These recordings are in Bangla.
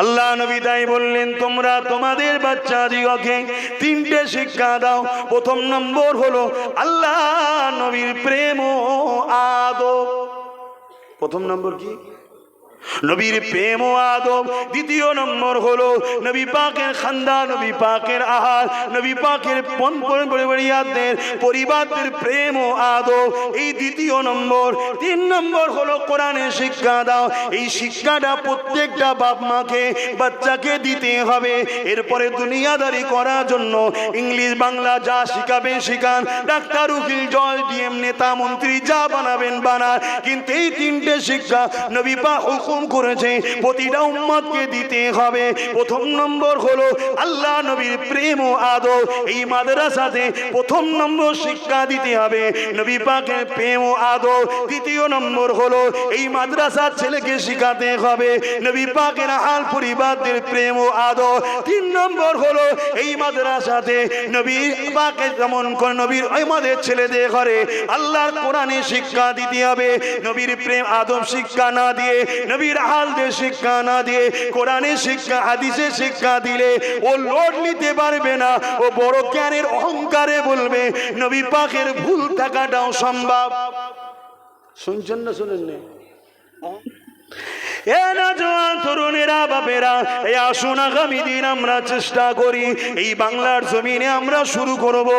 আল্লাহ নবী তাই বললেন, তোমরা তোমাদের বাচ্চাদিগকে তিনটে শিক্ষা দাও। প্রথম নম্বর হলো আল্লাহ নবীর প্রেম ও আদব। প্রথম নম্বর কি? নবীর প্রেম ও আদব। দ্বিতীয় নম্বর হলো নবী পাকের খানদান, নবী পাকের আহার, নবী পাকের পরিবারদের পরিবারদের প্রেম ও আদব, এই দ্বিতীয় নম্বর। তিন নম্বর হলো কোরআনের শিক্ষা দাও। এই শিক্ষাটা প্রত্যেকটা বাপ মাকে বাচ্চাকে দিতে হবে। এরপরে দুনিয়াদারি করার জন্য ইংলিশ বাংলা যা শিখাবেন শিখান, ডাক্তার উকিল জজ ডিএম নেতা মন্ত্রী যা বানাবেন বানান, কিন্তু এই তিনটে শিক্ষা নবী পাক হুকুম করেছে প্রতিটা উম্মতকে দিতে হবে। প্রথম নম্বর হলো আল্লাহ নবীর প্রেম ও আদব। এই মাদ্রাসাতে প্রথম নম্বর শিক্ষা দিতে হবে নবী পাকের প্রেম ও আদব। দ্বিতীয় নম্বর হলো এই মাদ্রাসার ছেলেকে শিখাতে হবে নবী পাকের আহাল পরিবারদের প্রেম ও আদব। তিন নম্বর হলো এই মাদ্রাসাতে নবী পাকে যেমন করে নবীর আমাদের ছেলেদের ঘরে আল্লাহর কোরআনে শিক্ষা দিতে হবে। নবীর প্রেম আদব শিক্ষা না দিয়ে, নবীর আহালদের শিক্ষা না দিয়ে, কোরআনের শিক্ষা হাদিসের শিক্ষা দিলে ও লোড নিতে পারবে না। ও বড় জ্ঞানের অহংকারে বলবে নবী পাকের ভুল থাকাটাও সম্ভব। শুনছেন না? শুনেন না? তরুণেরা বাপেরা, এই আসুন আগামী দিন আমরা চেষ্টা করি এই বাংলার জমিনে আমরা শুরু করব।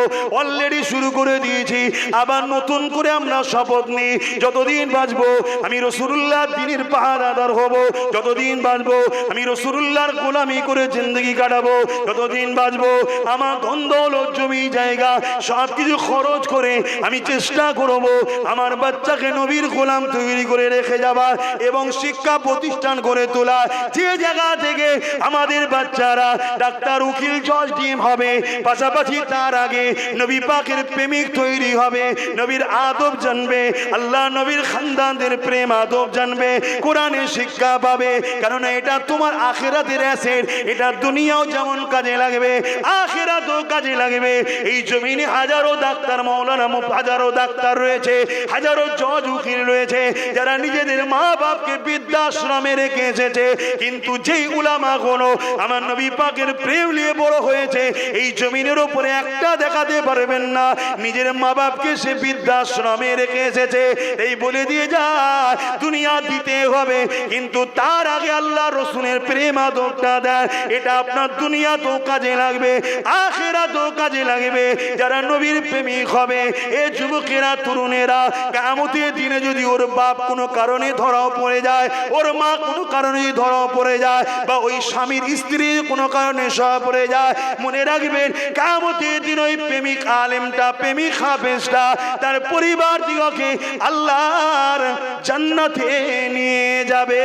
অলরেডি শুরু করে দিয়েছি, আবার নতুন করে আমরা শপথ নিই যতদিন বাঁচবো আমি রাসূলুল্লাহ দ্বীনের পাহারাদার হব। যতদিন বাঁচবো আমি রাসূলুল্লাহর গোলামি করে জিন্দগি কাটাবো। যতদিন বাঁচবো আমার ধন দৌলত জমি জায়গা সব কিছু খরচ করে আমি চেষ্টা করব আমার বাচ্চাকে নবীর গোলাম তৈরি করে রেখে যাবার এবং শিক্ষা প্রতিষ্ঠান করে তোলা। যে জায়গা থেকে আমাদের বাচ্চারা ডাক্তার উকিল জজ ডিএম হবে, পাশাপাশি তার আগে নবী পাকের প্রেমিক তৈরি হবে, নবীর আদব জানবে, আল্লাহ নবীর খানদানদের প্রেম আদব জানবে, কোরআনের শিক্ষা পাবে। কারণ এটা তোমার আখিরাতের অ্যাসেট। এটা দুনিয়াও যেমন কাজে লাগবে আখিরাতেও কাজে লাগবে। এই জমিনে হাজারো ডাক্তার মাওলানা হাজারো ডাক্তার রয়েছে, হাজারো জজ উকিল রয়েছে যারা নিজেদের মা বাপকে বৃদ্ধাশ্রমে রেখে এসেছে, কিন্তু যেই উলামা গুলো আমার নবী পাকের প্রেম নিয়ে বড় হয়েছে এই জমিনের উপরে একটা দেখাতে পারবেন না নিজের মা বাপকে সে বৃদ্ধাশ্রমে রেখে এসেছে। এই বলে দিয়ে যায় দুনিয়া দিতে হবে, কিন্তু তার আগে আল্লাহ রসুলের প্রেম আদবটা দেয়। এটা আপনার দুনিয়াতেও কাজে লাগবে আখিরাতেও কাজে লাগবে। যারা নবীর প্রেমিক হবে এ যুবকেরা তরুণেরা, কিয়ামতের দিনে যদি ওর বাপ কোনো কারণে ধরাও পড়ে যায়, ওর মা কোনো কারণে ধরা পড়ে যায়, বা ওই স্বামীর স্ত্রী কোনো কারণে সহ পড়ে যায়, মনে রাখবেন কিয়ামতের দিন ওই প্রেমিক আলেমটা প্রেমিক হাফেজটা তার পরিবার দিগকে আল্লাহর জান্নাতে নিয়ে যাবে।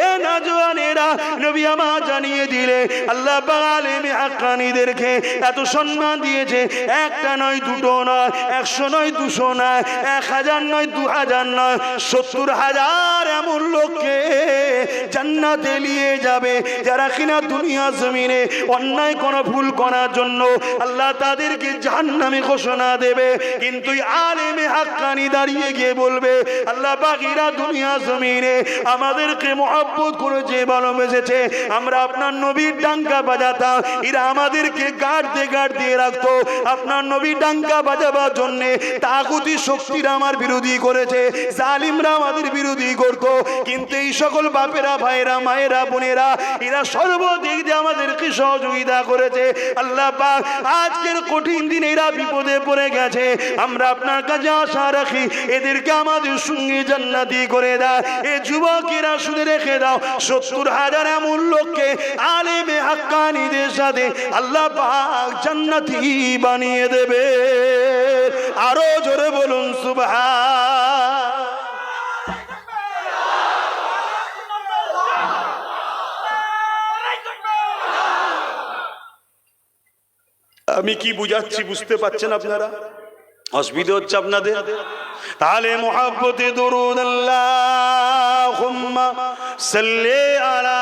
এ নওজওয়ানেরা, নবী আমার জানিয়ে দিলে আল্লাহ পাক আলেমে হাক্কানীদেরকে এত সম্মান দিয়েছে। একটা নয়, দুটো নয়, 100 নয়, 200 নয়, 1000 নয়, 2000 নয়, 70,000 এমন লোককে জান্নাতে নিয়ে যাবে যারা কিনা দুনিয়া জমিনে অন্যায় কোনো ভুল করার জন্য আল্লাহ তাদেরকে জাহান্নামে ঘোষণা দেবে। কিন্তু আলেমে হাক্কানি দাঁড়িয়ে গিয়ে বলবে আল্লাহ পাক এরা দুনিয়া জমিনে আমাদেরকে মহব্বত করেছে, ভালোবেসেছে, আমরা আপনার নবীর ডাঙ্কা বাজাতাম, এরা আমাদেরকে গাড়তে গাড়তে রাখতো। আপনার নবীর ডাঙ্কা বাজাবার জন্য তাগুতি শক্তিরা আমার বিরোধী করেছে, জালিমরা আমাদের বিরোধী করতো, কিন্তু এই সকল বাপেরা ভাইরা মায়েরা বোনেরা এরা সর্বদিক দিয়ে আমাদেরকে সহযোগিতা করেছে। আল্লাহ পাক আজকের কঠিন দিনে এরা বিপদে পড়ে গেছে, আমরা আপনার কাছে আশা রাখি এদেরকে আমাদের সঙ্গে জান্নাতি করে দাও। এ যুবকেরা শুনে রেখে দাও 70,000 এমন লোককে আলেমে হাক্কানীদের সাথে আল্লাহ পাক জান্নাতি বানিয়ে দেবে। আরো জোরে বলুন সুবহান। আমি কি বুঝাচ্ছি বুঝতে পারছেন আপনারা? অসুবিধা হচ্ছে আপনাদের? তাহলে মুহাব্বতে দরুদ আল্লাহুম্মা সাল্লি আলা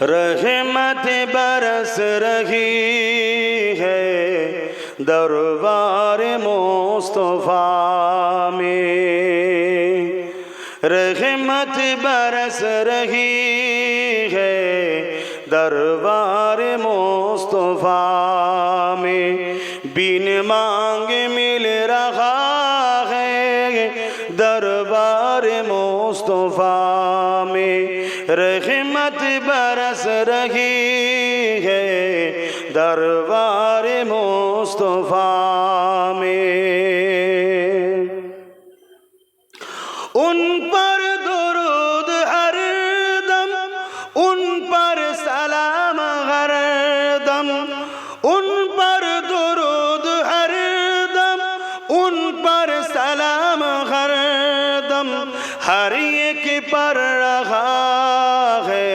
रहमत बरस रही है दरबार मुस्तफा में, रहमत बरस रही है दरबार मुस्तफा में, बिन मांगे मिल रहा है दरबार मुस्तफा में, रहमत बरस रही है दरबार मुस्तफा में। उन पर दुरूद हर दम, उन पर सलाम हर दम, उन पर दुरूद हर दम, उन पर सलाम हर दम, हर एक पर रहा है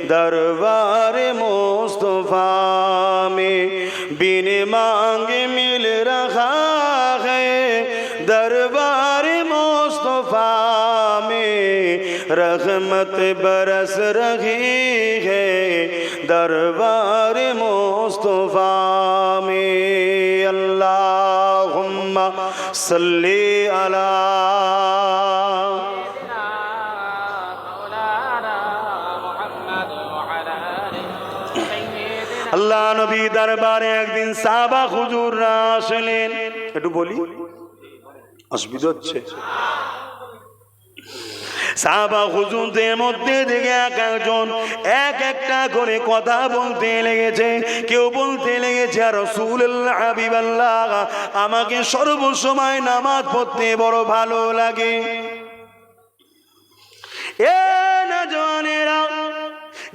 दरबार मुस्तफा में, बिन मांगे मिल रहा है दरबार मुस्तफा में, रहमत बरस रही है दरबार मुस्तफा में। अल्लाहुम्मा सल्ली अला আল্লাহ নবী দরবারে একদিন সাহাবা হুজুররা আসলেন। একটু বলি, অসুবিধা হচ্ছে? সাহাবা হুজুরদের মধ্যে থেকে একজন এক একটা করে কথা বলতে লেগেছে। কেউ বলতে লেগেছে, আর রাসূলুল্লাহ হাবিবাল্লাহ, আমাকে সর্বসময় নামাজ পড়তে বড় ভালো লাগে। এ নওজওয়ানেরা,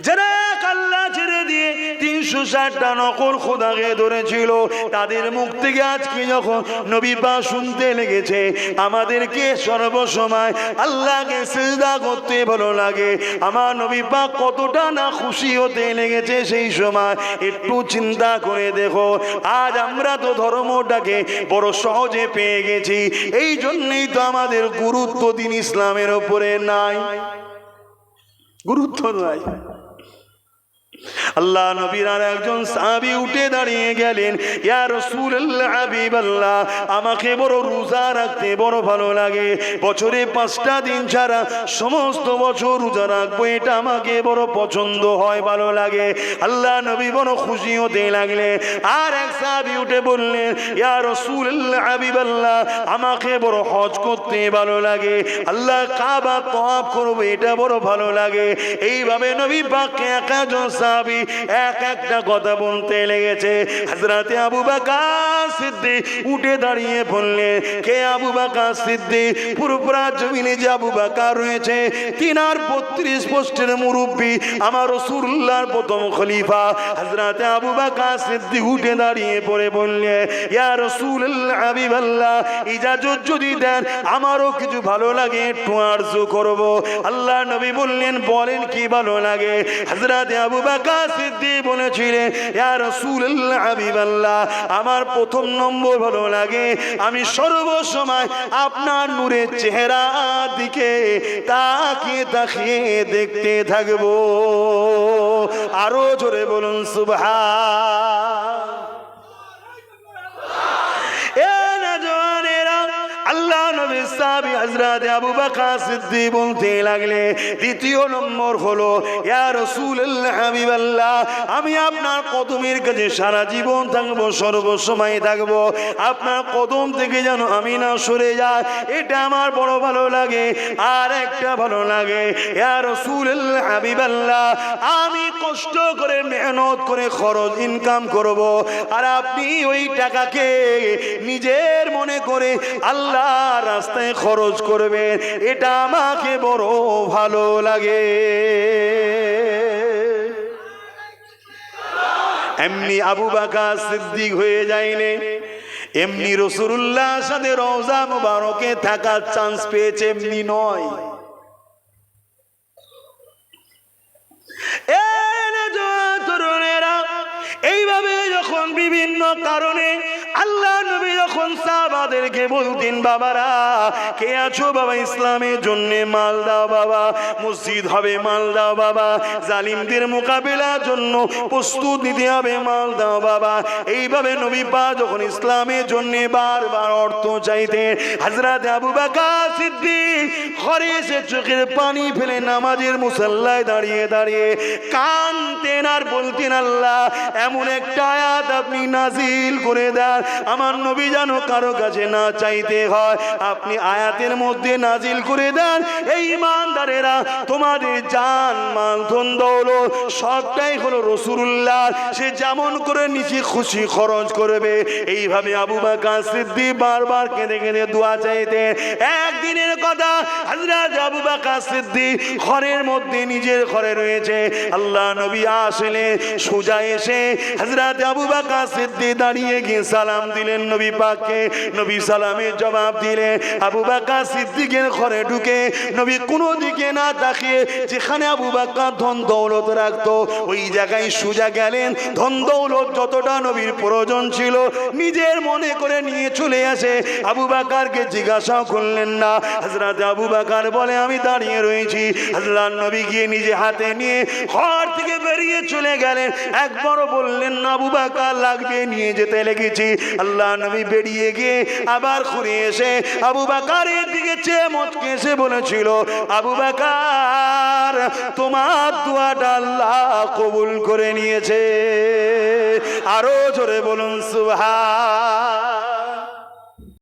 যারা আল্লাহ ছেড়ে দিয়ে 360টা নকল খোদাকে ধরেছিল, তাদের মুখ থেকে আজকে যখন নবী পাক শুনতে লেগেছে আমাদেরকে সর্বসময় আল্লাহকে সিজদা করতে ভালো লাগে, আমার নবী পাক কতটা না খুশি হতে লেগেছে সেই সময় একটু চিন্তা করে দেখো। আজ আমরা তো ধর্মটাকে বড় সহজে পেয়ে গেছি, এই জন্যই তো আমাদের গুরুত্ব দিন ইসলামের উপরে নাই, গুরুত্ব নাই। আল্লাহ নবীর আর একজন সাহাবী উঠে দাঁড়িয়ে গেলেন, ইয়া রাসূলুল্লাহ হাবিবাল্লাহ, আমাকে বড় রোজা রাখতে বড় ভালো লাগে, বছরে 5টা দিন ছাড়া সমস্ত বছর রোজা রাখবো, এটা আমাকে বড় পছন্দ হয়, ভালো লাগে। আল্লাহ নবী বড় খুশি হতে লাগলেন। আর এক সাহাবী উঠে বললেন, ইয়া রাসূলুল্লাহ হাবিবাল্লাহ, আমাকে বড় হজ করতে ভালো লাগে, আল্লাহ কাবা তওয়াফ করব, এটা বড় ভালো লাগে। এইভাবে নবী পাককে একজন সাহাবী এক একটা কথা বলতে লেগেছে। হযরতে আবু বকর সিদ্দিক উঠে দাঁড়িয়ে বললেন, কে আবু বকর সিদ্দিক? পুরোপুরা জমিনে যে আবু বকর রয়েছে, তিনার 32 পোস্টের মুরব্বী, আমার রাসূলুল্লাহর প্রথম খলিফা হযরতে আবু বকর সিদ্দিক উঠে দাঁড়িয়ে পড়ে বললেন, ইয়া রাসূলুল্লাহ হাবিবাল্লাহ, ইজাজত যদি দেন আমারও কিছু ভালো লাগে, একটু আরজু করব। আল্লাহ নবী বললেন, বলেন কি ভালো লাগে? হযরতে আবু বকর সিদ্দিক বলেছিলেন, ইয়া রাসূলুল্লাহ হাবিবাল্লাহ, আমার প্রথম নম্বর ভালো লাগে, আমি সর্বসময় আপনার নূরের চেহারা দিকে তাকিয়ে তাকিয়ে দেখতে থাকবো। আরো জোরে বলুন সুবহান। আল্লাহ নবীর সাহাবী হযরত আবু বকর সিদ্দিক বলতে লাগলে, দ্বিতীয় নম্বর হলো, ইয়া রাসূলুল্লাহ হাবিবাল্লাহ, আমি আপনার কদমের কাছে সারা জীবন থাকবো, সর্বসময় থাকবো, আপনার কদম থেকে যেন আমি না সরে যাই, এটা আমার বড় ভালো লাগে। আর একটা ভালো লাগে, ইয়া রাসূলুল্লাহ হাবিবাল্লাহ, আমি কষ্ট করে মেহনত করে খরচ ইনকাম করব, আর আপনি ওই টাকাকে নিজের মনে করে আল্লাহ রাস্তায় খরচ করবেন, এটা আমাকে বড় ভালো লাগে। এমনি আবু বকর সিদ্দিক হয়ে যায়নি, এমনি রাসূলুল্লাহর সাথে রওজা মুবারকে থাকার চান্স পেয়েছে, এমনি নয়। এইভাবে যখন বিভিন্ন কারণে আল্লাহ নবী যখন সাহাবাদেরকে ডেকে বলতেন, বাবারা কে আছো বাবা, ইসলামের জন্য মাল দাও বাবা, মসজিদ হবে মাল দাও বাবা, জালিমদের মোকাবিলার জন্য প্রস্তুত নিতে হবে মাল দাও বাবা। এইভাবে নবী পাক যখন ইসলামের জন্য বারবার অর্থ চাইতেন, হযরত আবু বকর সিদ্দিক ঘরে এসে চোখের পানি ফেলে নামাজের মুসাল্লায় দাঁড়িয়ে দাঁড়িয়ে কাঁদতেন আর বলতেন, আল্লাহ এমন একটা আয়াত আপনি নাজিল করে দেন আমার নবী যেন কারো কাছে না চাইতে হয়, আপনি আয়াতের মধ্যে নাজিল করে দেন এই ইমানদারেরা তোমাদের জান মাল ধন দৌলত সবটাই হলো রাসূলুল্লাহ, সে যেমন করে নিজে খুশি খরচ করবে। এইভাবে আবু বকর সিদ্দিক বারবার কেঁদে কেঁদে দোয়া চাইতেন। একদিনের কথা, হযরত আবু বকর সিদ্দিক ঘরের মধ্যে নিজের ঘরে রয়েছে, আল্লাহ নবী আসলে সোজা এসে হযরত আবু বকর সিদ্দিক দাঁড়িয়ে গিয়ে সালাম দিলেন নবী পাককে। নবী সালামের জবাব দিলেন। আবু বকর সিদ্দিকের ঘরে ঢুকে নবী কোনো দিকে না তাকিয়ে যেখানে আবু বকর ধন দৌলত রাখতো ওই জায়গায় সোজা গেলেন। ধন দৌলত যতটা নবীর প্রয়োজন ছিল নিজের মনে করে নিয়ে চলে আসে। আবু বকরকে জিজ্ঞাসা করলেন না। হযরত আবু বকর বলে, আমি দাঁড়িয়ে রয়েছি। আল্লাহর নবী গিয়ে নিজে হাতে নিয়ে ঘর থেকে বেরিয়ে চলে গেলেন। একবারও বললেন না আবু বকর লাগবে, নিয়ে যেতে লেগেছি। আল্লাহ নবী বেরিয়ে গিয়ে আবার ঘুরে এসে আবু বকরের দিকে চেয়ে মুচকে এসে বলেছিল, আবু বকর তোমার দোয়াটা আল্লাহ কবুল করে নিয়েছে। আরো জোরে বলুন সুবহান।